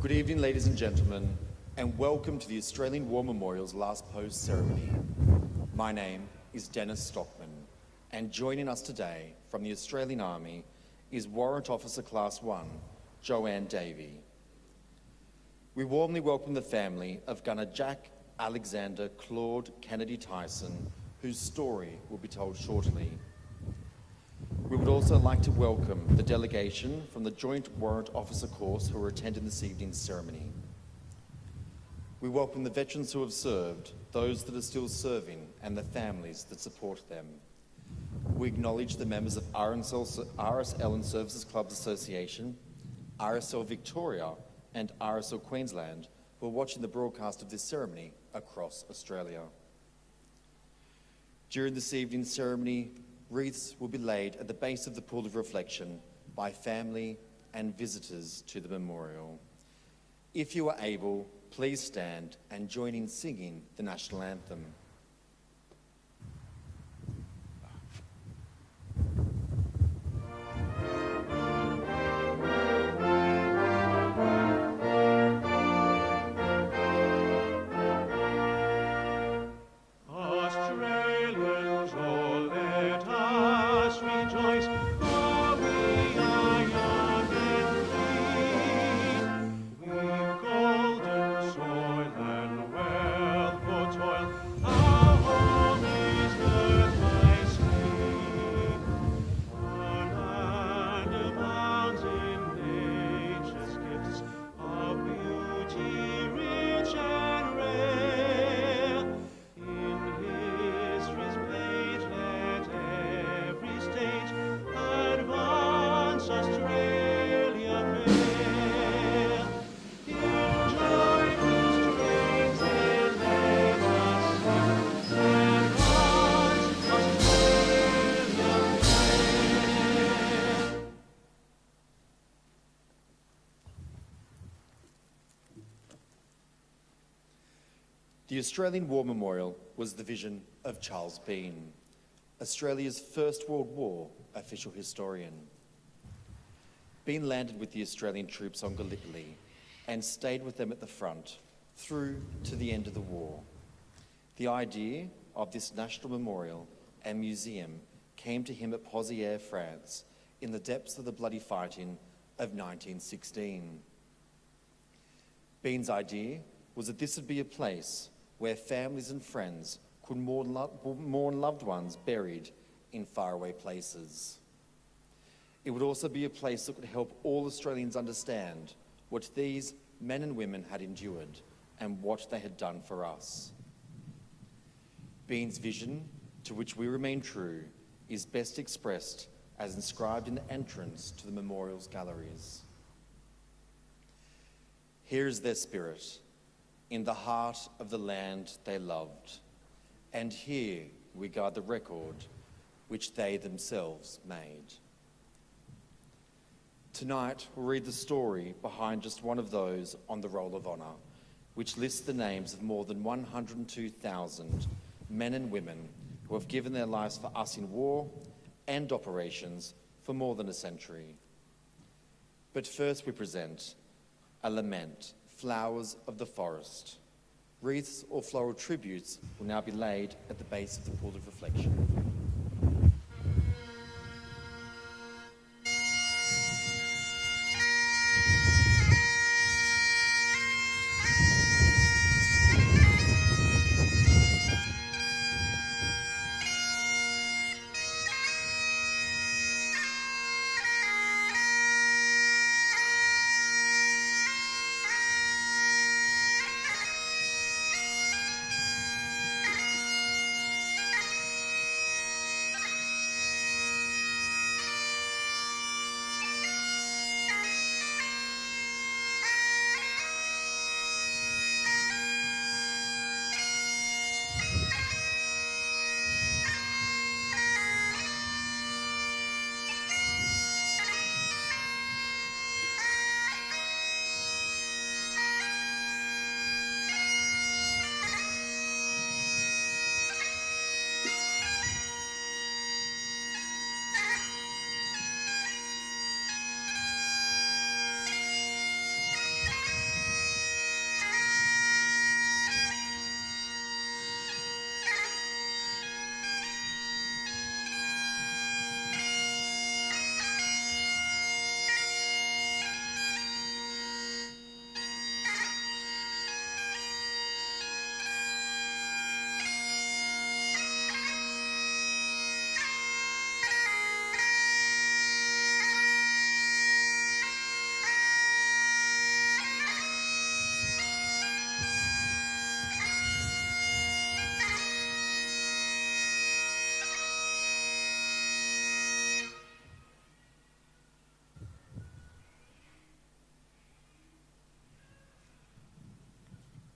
Good evening, ladies and gentlemen, and welcome to the Australian War Memorial's last post ceremony. My name is Dennis Stockman, and joining us today from the Australian Army is Warrant Officer Class 1, Joanne Davey. We warmly welcome the family of Gunner Jack Alexander Claude Kennedy Tyson, whose story will be told shortly. We would also like to welcome the delegation from the Joint Warrant Officer course who are attending this evening's ceremony. We welcome the veterans who have served, those that are still serving, and the families that support them. We acknowledge the members of RSL and Services Clubs Association, RSL Victoria, and RSL Queensland who are watching the broadcast of this ceremony across Australia. During this evening's ceremony, wreaths will be laid at the base of the pool of reflection by family and visitors to the memorial. If you are able, please stand and join in singing the national anthem. The Australian War Memorial was the vision of Charles Bean, Australia's First World War official historian. Bean landed with the Australian troops on Gallipoli and stayed with them at the front through to the end of the war. The idea of this national memorial and museum came to him at Pozières, France, in the depths of the bloody fighting of 1916. Bean's idea was that this would be a place where families and friends could mourn loved ones buried in faraway places. It would also be a place that could help all Australians understand what these men and women had endured and what they had done for us. Bean's vision, to which we remain true, is best expressed as inscribed in the entrance to the memorial's galleries. Here is their spirit, in the heart of the land they loved, and here we guard the record which they themselves made. Tonight, we'll read the story behind just one of those on the Roll of Honour, which lists the names of more than 102,000 men and women who have given their lives for us in war and operations for more than a century. But first we present a lament, Flowers of the Forest. Wreaths or floral tributes will now be laid at the base of the pool of reflection.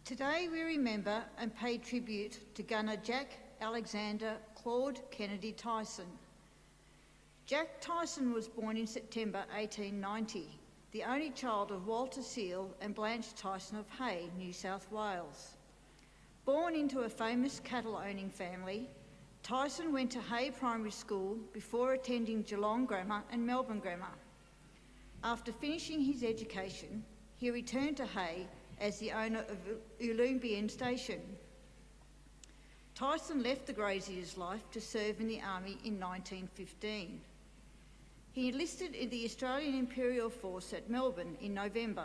Today we remember and pay tribute to Gunner Jack Alexander Claude Kennedy Tyson. Jack Tyson was born in September 1890, the only child of Walter Seal and Blanche Tyson of Hay, New South Wales. Born into a famous cattle-owning family, Tyson went to Hay Primary School before attending Geelong Grammar and Melbourne Grammar. After finishing his education, he returned to Hay as the owner of Ulumbian Station. Tyson left the grazier's life to serve in the Army in 1915. He enlisted in the Australian Imperial Force at Melbourne in November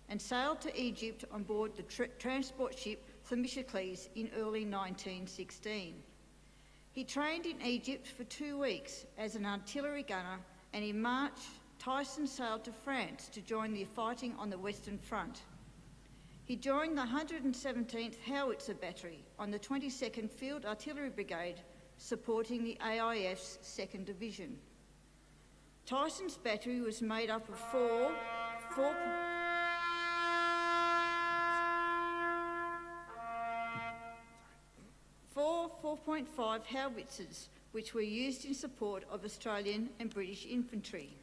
and sailed to Egypt on board the transport ship Themistocles in early 1916. He trained in Egypt for 2 weeks as an artillery gunner, and in March, Tyson sailed to France to join the fighting on the Western Front. He joined the 117th Howitzer Battery on the 22nd Field Artillery Brigade, supporting the AIF's 2nd Division. Tyson's battery was made up of four 4.5 howitzers, which were used in support of Australian and British infantry.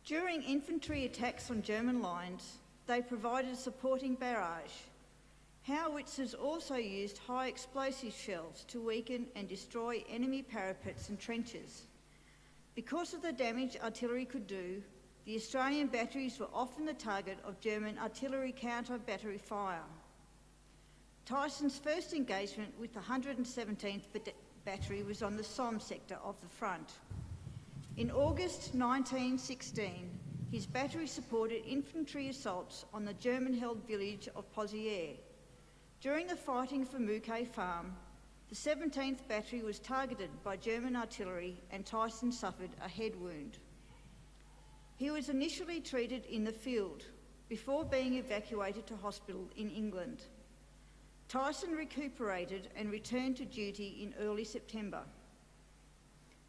During infantry attacks on German lines, they provided a supporting barrage. Howitzers also used high explosive shells to weaken and destroy enemy parapets and trenches. Because of the damage artillery could do, the Australian batteries were often the target of German artillery counter-battery fire. Tyson's first engagement with the 117th Battery was on the Somme sector of the front. In August 1916, his battery supported infantry assaults on the German-held village of Pozières. During the fighting for Mouquet Farm, the 17th Battery was targeted by German artillery and Tyson suffered a head wound. He was initially treated in the field before being evacuated to hospital in England. Tyson recuperated and returned to duty in early September.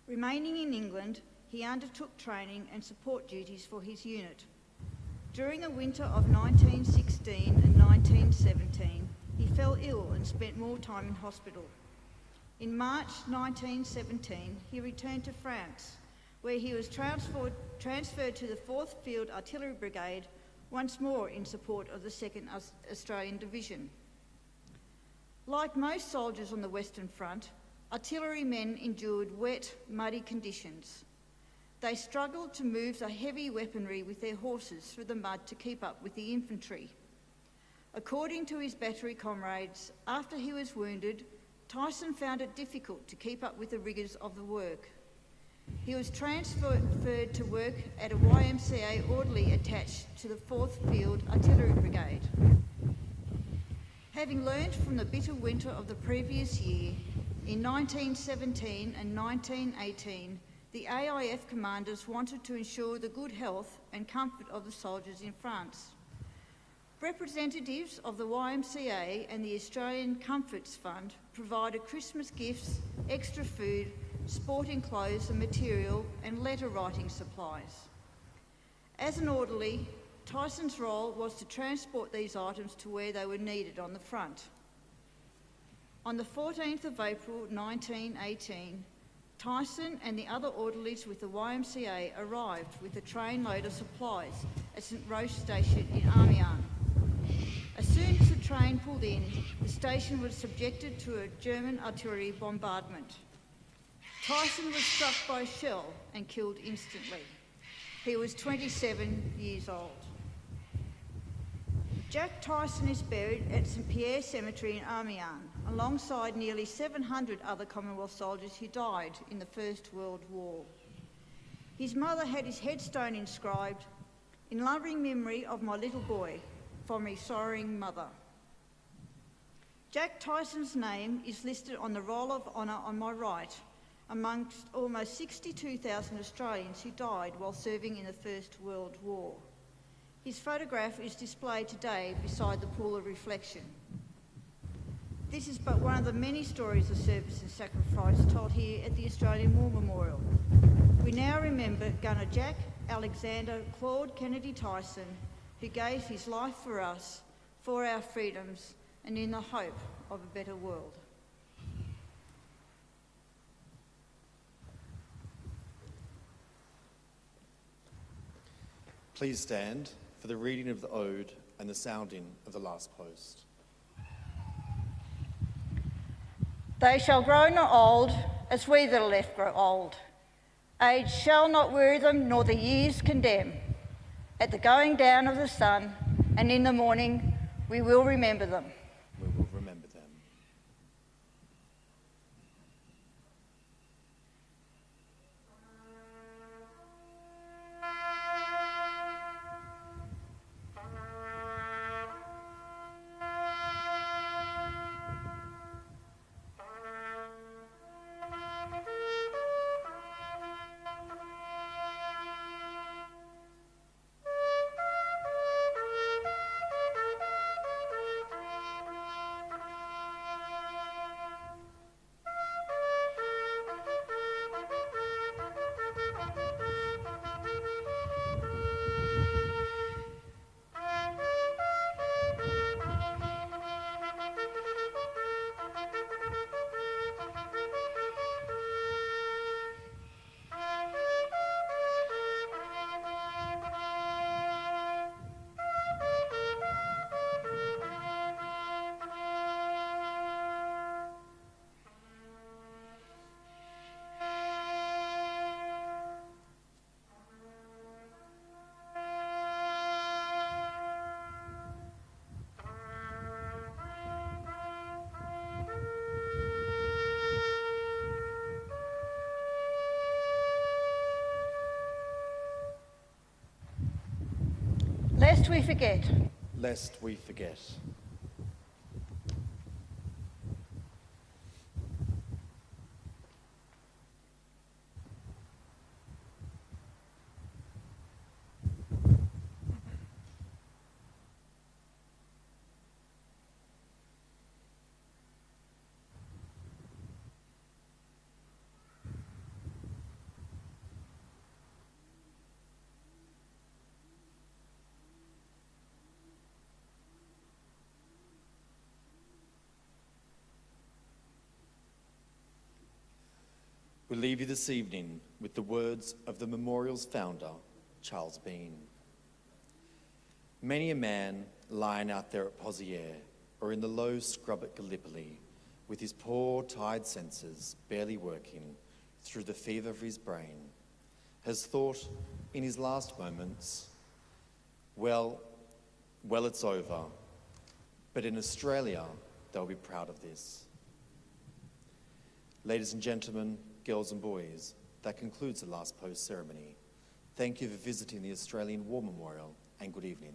Remaining in England, he undertook training and support duties for his unit. During the winter of 1916 and 1917, he fell ill and spent more time in hospital. In March 1917, he returned to France, where he was transferred to the 4th Field Artillery Brigade, once more in support of the 2nd Australian Division. Like most soldiers on the Western Front, artillerymen endured wet, muddy conditions. They struggled to move the heavy weaponry with their horses through the mud to keep up with the infantry. According to his battery comrades, after he was wounded, Tyson found it difficult to keep up with the rigours of the work. He was transferred to work at a YMCA orderly attached to the 4th Field Artillery Brigade. Having learned from the bitter winter of the previous year, in 1917 and 1918, the AIF commanders wanted to ensure the good health and comfort of the soldiers in France. Representatives of the YMCA and the Australian Comforts Fund provided Christmas gifts, extra food, sporting clothes and material, and letter writing supplies. As an orderly, Tyson's role was to transport these items to where they were needed on the front. On the 14th of April 1918, Tyson and the other orderlies with the YMCA arrived with a trainload of supplies at St Roche Station in Amiens. As soon as the train pulled in, the station was subjected to a German artillery bombardment. Tyson was struck by a shell and killed instantly. He was 27 years old. Jack Tyson is buried at St Pierre Cemetery in Amiens, alongside nearly 700 other Commonwealth soldiers who died in the First World War. His mother had his headstone inscribed, "In loving memory of my little boy, from me sorrowing mother." Jack Tyson's name is listed on the Roll of Honour on my right, amongst almost 62,000 Australians who died while serving in the First World War. His photograph is displayed today beside the pool of reflection. This is but one of the many stories of service and sacrifice told here at the Australian War Memorial. We now remember Gunner Jack Alexander Claude Kennedy Tyson, who gave his life for us, for our freedoms and in the hope of a better world. Please stand for the reading of the ode and the sounding of the last post. They shall grow not old as we that are left grow old. Age shall not weary them, nor the years condemn. At the going down of the sun and in the morning, we will remember them. We will remember them. Lest we forget. Lest we forget. We leave you this evening with the words of the memorial's founder, Charles Bean. Many a man lying out there at Pozières or in the low scrub at Gallipoli, with his poor tired senses barely working through the fever of his brain, has thought in his last moments, well, it's over, but in Australia, they'll be proud of this. Ladies and gentlemen, girls and boys, that concludes the last post ceremony. Thank you for visiting the Australian War Memorial, and good evening.